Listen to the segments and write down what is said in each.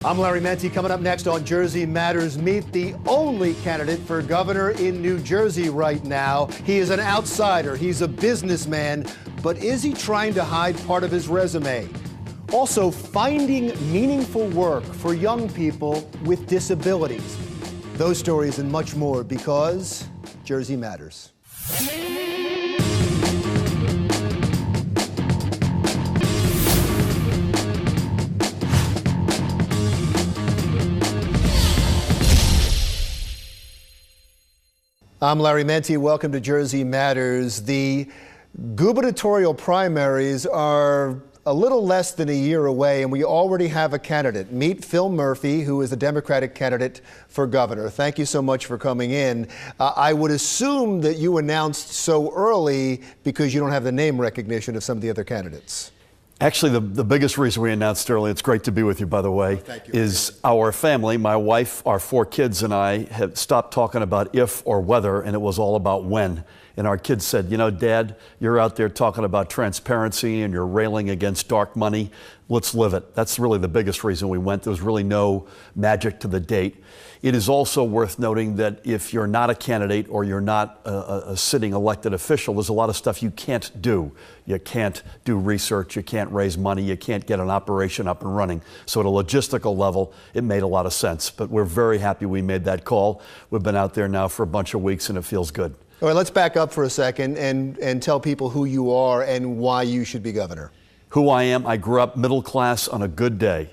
I'm Larry Mendte. Coming up next on Jersey Matters, meet the only candidate for governor in New Jersey right now. He is an outsider. He's a businessman. But is he trying to hide part of his resume? Also, finding meaningful work for young people with disabilities. Those stories and much more because Jersey Matters. I'm Larry Mendte. Welcome to Jersey Matters. The gubernatorial primaries are a little less than a year away, and we already have a candidate. Meet Phil Murphy, who is the Democratic candidate for governor. Thank you so much for coming in. I would assume that you announced so early because you don't have the name recognition of some of the other candidates. Actually, the biggest reason we announced early, it's great to be with you, by the way, is our family. My wife, our 4 kids, and I have stopped talking about if or whether, and it was all about when. And our kids said, you know, Dad, you're out there talking about transparency and you're railing against dark money. Let's live it. That's really the biggest reason we went. There was really no magic to the date. It is also worth noting that if you're not a candidate or you're not a sitting elected official, there's a lot of stuff you can't do. You can't do research, you can't raise money, you can't get an operation up and running. So at a logistical level, it made a lot of sense. But we're very happy we made that call. We've been out there now for a bunch of weeks and it feels good. All right, let's back up for a second and tell people who you are and why you should be governor. Who I am, I grew up middle class on a good day.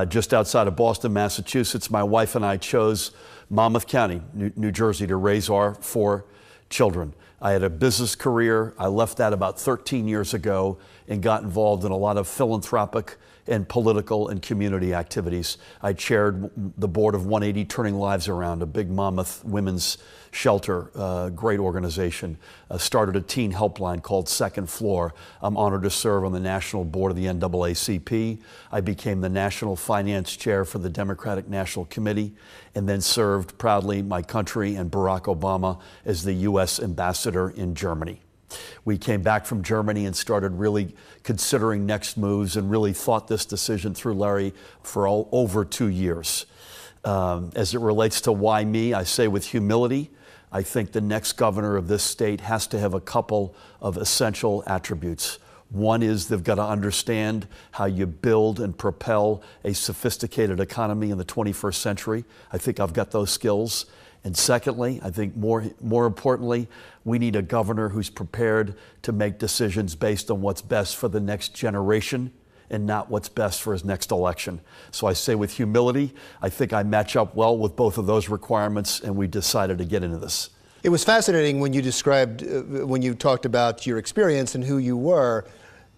Just outside of Boston, Massachusetts. My wife and I chose Monmouth County, New Jersey, to raise our 4 children. I had a business career. I left that about 13 years ago and got involved in a lot of philanthropic and political and community activities. I chaired the board of 180 Turning Lives Around, a big Monmouth women's shelter, great organization. Started a teen helpline called Second Floor. I'm honored to serve on the national board of the NAACP. I became the national finance chair for the Democratic National Committee and then served proudly my country and Barack Obama as the U.S. ambassador in Germany. We came back from Germany and started really considering next moves and really thought this decision through, Larry, for over 2 years. As it relates to why me, I say with humility, I think the next governor of this state has to have a couple of essential attributes. One is they've got to understand how you build and propel a sophisticated economy in the 21st century. I think I've got those skills. And secondly, I think more importantly, we need a governor who's prepared to make decisions based on what's best for the next generation and not what's best for his next election. So I say with humility, I think I match up well with both of those requirements, and we decided to get into this. It was fascinating when you described, when you talked about your experience and who you were,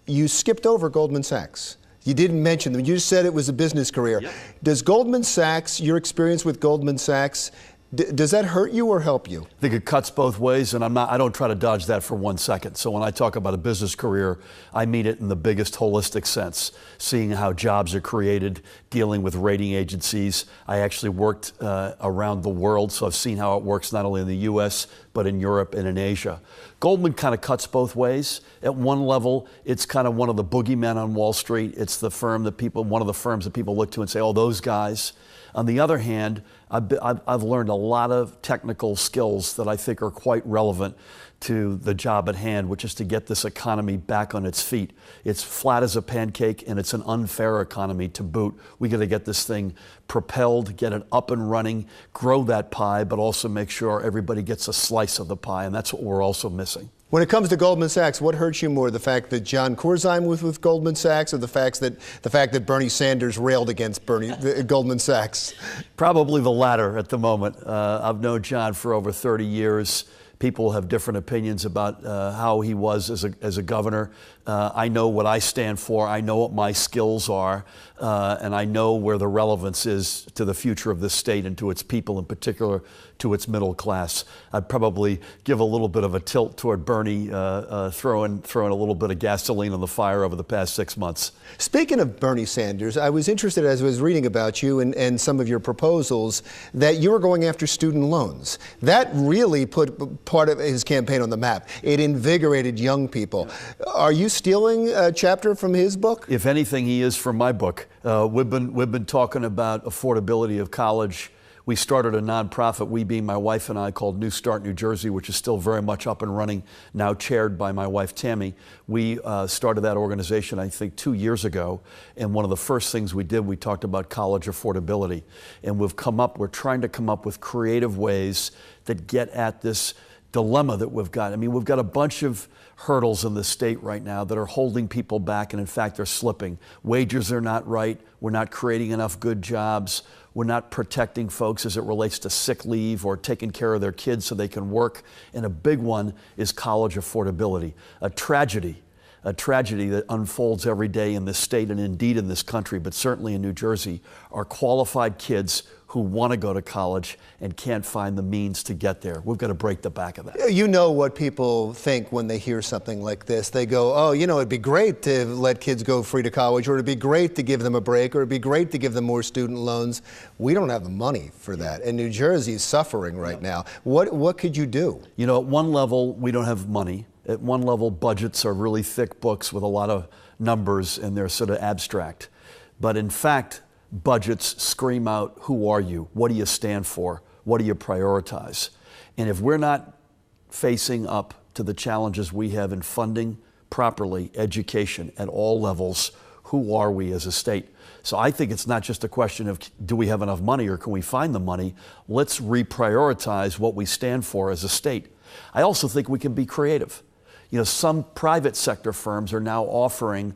you skipped over Goldman Sachs. You didn't mention them. You just said it was a business career. Yep. Does Goldman Sachs, your experience with Goldman Sachs, does that hurt you or help you? I think it cuts both ways, and I don't try to dodge that for 1 second. So when I talk about a business career, I mean it in the biggest holistic sense, seeing how jobs are created, dealing with rating agencies. I actually worked around the world, so I've seen how it works not only in the U.S., but in Europe and in Asia. Goldman kind of cuts both ways. At one level, it's kind of one of the boogeymen on Wall Street. It's the firm that one of the firms that people look to and say, oh, those guys. On the other hand, I've learned a lot of technical skills that I think are quite relevant to the job at hand, which is to get this economy back on its feet. It's flat as a pancake, and it's an unfair economy to boot. We got to get this thing propelled, get it up and running, grow that pie, but also make sure everybody gets a slice of the pie, and that's what we're also missing. When it comes to Goldman Sachs, what hurts you more, the fact that John Kurzheim was with Goldman Sachs, or the fact that Bernie Sanders railed against Goldman Sachs? Probably the latter at the moment. I've known John for over 30 years. People have different opinions about how he was as a governor. I know what I stand for. I know what my skills are, and I know where the relevance is to the future of this state and to its people, in particular to its middle class. I'd probably give a little bit of a tilt toward Bernie throwing a little bit of gasoline on the fire over the past 6 months. Speaking of Bernie Sanders, I was interested as I was reading about you and some of your proposals that you were going after student loans. That really put part of his campaign on the map. It invigorated young people. Are you stealing a chapter from his book? If anything, he is from my book. We've been talking about affordability of college. We started a nonprofit, we being my wife and I, called New Start New Jersey, which is still very much up and running, now chaired by my wife Tammy. We started that organization, I think, 2 years ago, and one of the first things we did, we talked about college affordability. And we're trying to come up with creative ways that get at this dilemma that we've got. I mean, we've got a bunch of hurdles in the state right now that are holding people back, and in fact, they're slipping. Wages are not right. We're not creating enough good jobs. We're not protecting folks as it relates to sick leave or taking care of their kids so they can work. And a big one is college affordability, a tragedy that unfolds every day in this state and indeed in this country, but certainly in New Jersey, are qualified kids who want to go to college and can't find the means to get there. We've got to break the back of that. You know what people think when they hear something like this. They go, oh, you know, it'd be great to let kids go free to college, or it'd be great to give them a break, or it'd be great to give them more student loans. We don't have the money for that, and New Jersey is suffering right now. What could you do? You know, at one level, we don't have money. At one level, budgets are really thick books with a lot of numbers, and they're sort of abstract. But in fact, budgets scream out, who are you? What do you stand for? What do you prioritize? And if we're not facing up to the challenges we have in funding properly education at all levels, who are we as a state? So I think it's not just a question of do we have enough money or can we find the money? Let's reprioritize what we stand for as a state. I also think we can be creative. You know, some private sector firms are now offering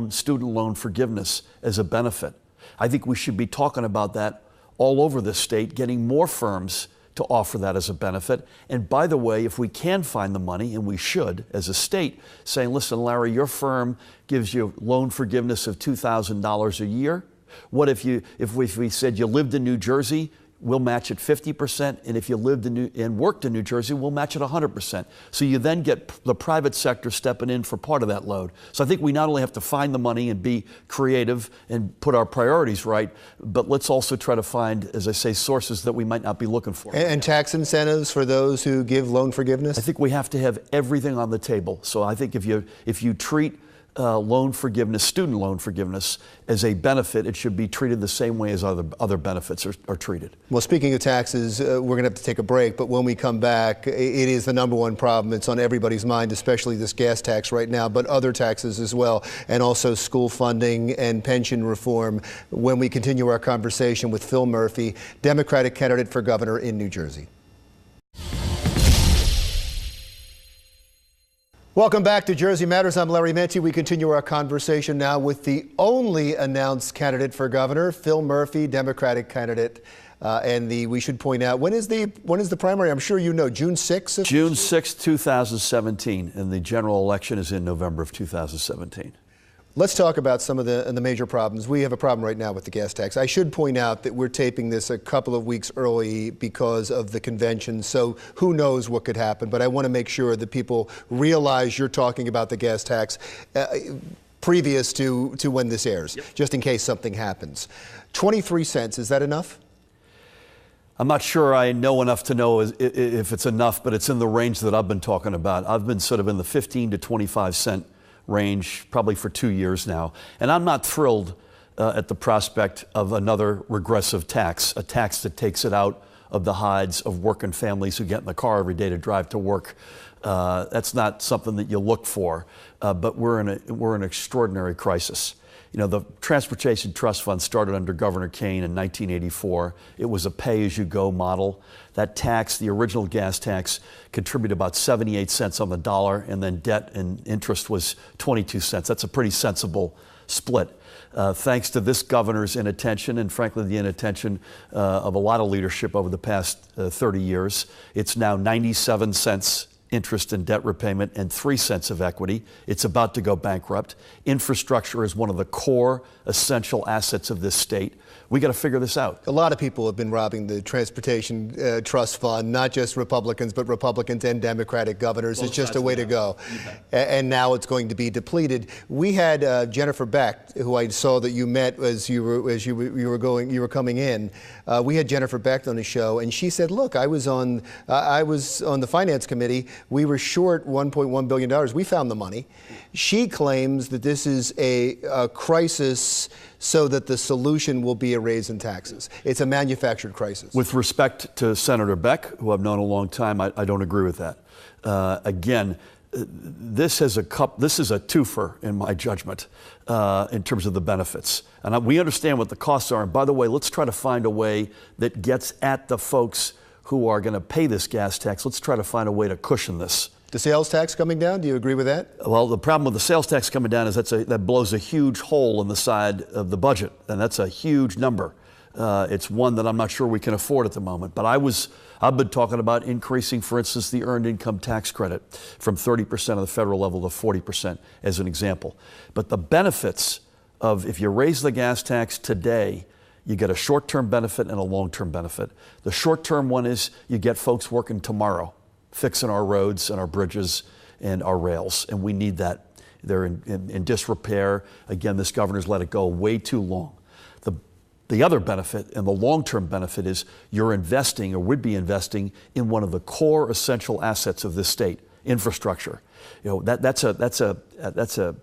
student loan forgiveness as a benefit. I think we should be talking about that all over the state, getting more firms to offer that as a benefit. And by the way, if we can find the money, and we should as a state, saying, listen, Larry, your firm gives you loan forgiveness of $2,000 a year. What if we said you lived in New Jersey, we'll match it 50%, and if you lived and worked in New Jersey, we'll match it 100%. So you then get the private sector stepping in for part of that load. So I think we not only have to find the money and be creative and put our priorities right, but let's also try to find, as I say, sources that we might not be looking for. And tax incentives for those who give loan forgiveness? I think we have to have everything on the table. So I think if you treat loan forgiveness, student loan forgiveness, as a benefit, it should be treated the same way as other benefits are treated. Well, speaking of taxes, we're going to have to take a break, but when we come back, it is the #1 problem. It's on everybody's mind, especially this gas tax right now, but other taxes as well, and also school funding and pension reform, when we continue our conversation with Phil Murphy, Democratic candidate for governor in New Jersey. Welcome back to Jersey Matters. I'm Larry Mendte. We continue our conversation now with the only announced candidate for governor, Phil Murphy, Democratic candidate. We should point out, when is the primary? I'm sure you know, June 6th? June 6th, 2017, and the general election is in November of 2017. Let's talk about some of the major problems. We have a problem right now with the gas tax. I should point out that we're taping this a couple of weeks early because of the convention, so who knows what could happen. But I want to make sure that people realize you're talking about the gas tax previous to when this airs, just in case something happens. 23 cents, is that enough? I'm not sure I know enough to know if it's enough, but it's in the range that I've been talking about. I've been sort of in the 15 to 25 cent range probably for 2 years now. And I'm not thrilled at the prospect of another regressive tax, a tax that takes it out of the hides of working families who get in the car every day to drive to work. That's not something that you look for, but we're in an extraordinary crisis. You know, the Transportation Trust Fund started under Governor Kane in 1984. It was a pay-as-you-go model. That tax, the original gas tax, contributed about 78 cents on the dollar, and then debt and interest was 22 cents. That's a pretty sensible split. Thanks to this governor's inattention, and frankly the inattention of a lot of leadership over the past 30 years, it's now 97 cents interest and debt repayment and 3 cents of equity. It's about to go bankrupt. Infrastructure is one of the core essential assets of this state. We got to figure this out. A lot of people have been robbing the Transportation Trust Fund, not just Republicans, but Republicans and Democratic governors. It's just a way to go. And now it's going to be depleted. We had Jennifer Beck, who I saw that you met as you were coming in. We had Jennifer Beck on the show, and she said, "Look, I was on the Finance Committee We were short $1.1 billion. We found the money. She claims that this is a crisis so that the solution will be a raise in taxes. It's a manufactured crisis. With respect to Senator Beck, who I've known a long time, I don't agree with that. Again, this is a twofer in my judgment in terms of the benefits. And we understand what the costs are. And by the way, let's try to find a way that gets at the folks who are going to pay this gas tax. Let's try to find a way to cushion this. The sales tax coming down, do you agree with that? Well, the problem with the sales tax coming down is that blows a huge hole in the side of the budget. And that's a huge number. It's one that I'm not sure we can afford at the moment. But I've been talking about increasing, for instance, the earned income tax credit from 30% of the federal level to 40% as an example. But the benefits of if you raise the gas tax today, you get a short-term benefit and a long-term benefit. The short-term one is you get folks working tomorrow, fixing our roads and our bridges and our rails, and we need that. They're in disrepair. Again, this governor's let it go way too long. The other benefit and the long-term benefit is you're investing or would be investing in one of the core essential assets of this state, infrastructure. You know, that's a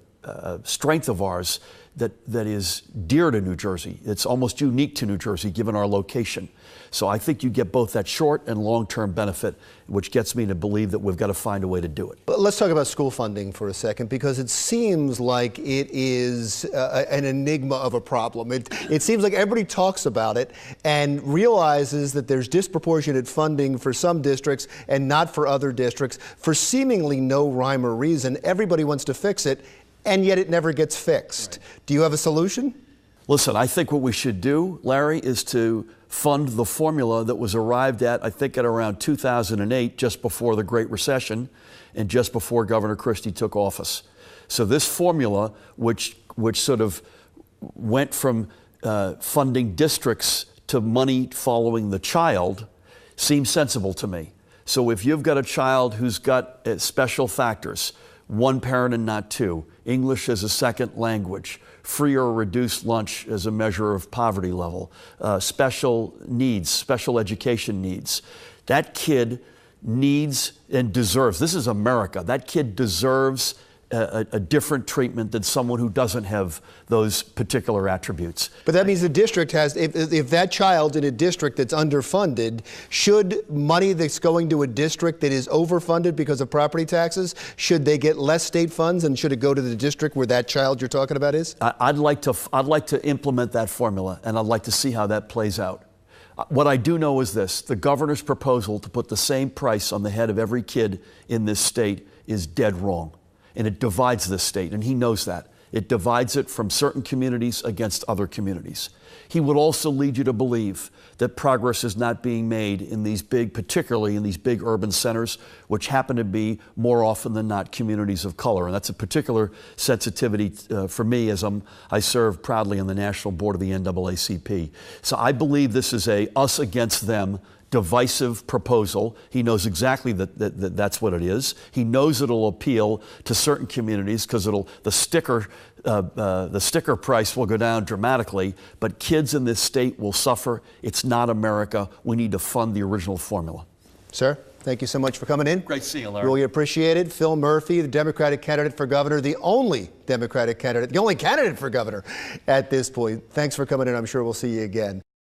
strength of ours that is dear to New Jersey. It's almost unique to New Jersey given our location. So I think you get both that short and long-term benefit, which gets me to believe that we've got to find a way to do it. Let's talk about school funding for a second, because it seems like it is an enigma of a problem. It seems like everybody talks about it and realizes that there's disproportionate funding for some districts and not for other districts for seemingly no rhyme or reason. Everybody wants to fix it, and yet it never gets fixed. Right. Do you have a solution? Listen, I think what we should do, Larry, is to fund the formula that was arrived at, I think, at around 2008, just before the Great Recession and just before Governor Christie took office. So this formula, which sort of went from funding districts to money following the child, seems sensible to me. So if you've got a child who's got special factors, one parent and not two, English as a second language, free or reduced lunch as a measure of poverty level, special needs, special education needs. That kid needs and deserves, this is America, that kid deserves a different treatment than someone who doesn't have those particular attributes. But that means the district has, if that child in a district that's underfunded, should money that's going to a district that is overfunded because of property taxes, should they get less state funds, and should it go to the district where that child you're talking about is? I'd like to implement that formula, and I'd like to see how that plays out. What I do know is this: the governor's proposal to put the same price on the head of every kid in this state is dead wrong. And it divides this state, and he knows that. It divides it from certain communities against other communities. He would also lead you to believe that progress is not being made in these big, particularly in these big urban centers, which happen to be more often than not communities of color. And that's a particular sensitivity for me as I serve proudly on the National Board of the NAACP. So I believe this is a us against them divisive proposal. He knows exactly that's what it is. He knows it'll appeal to certain communities because the sticker price will go down dramatically, but kids in this state will suffer. It's not America. We need to fund the original formula. Sir, thank you so much for coming in. Great seeing you, Larry. Really appreciate it. Phil Murphy, the Democratic candidate for governor, the only Democratic candidate, the only candidate for governor at this point. Thanks for coming in. I'm sure we'll see you again.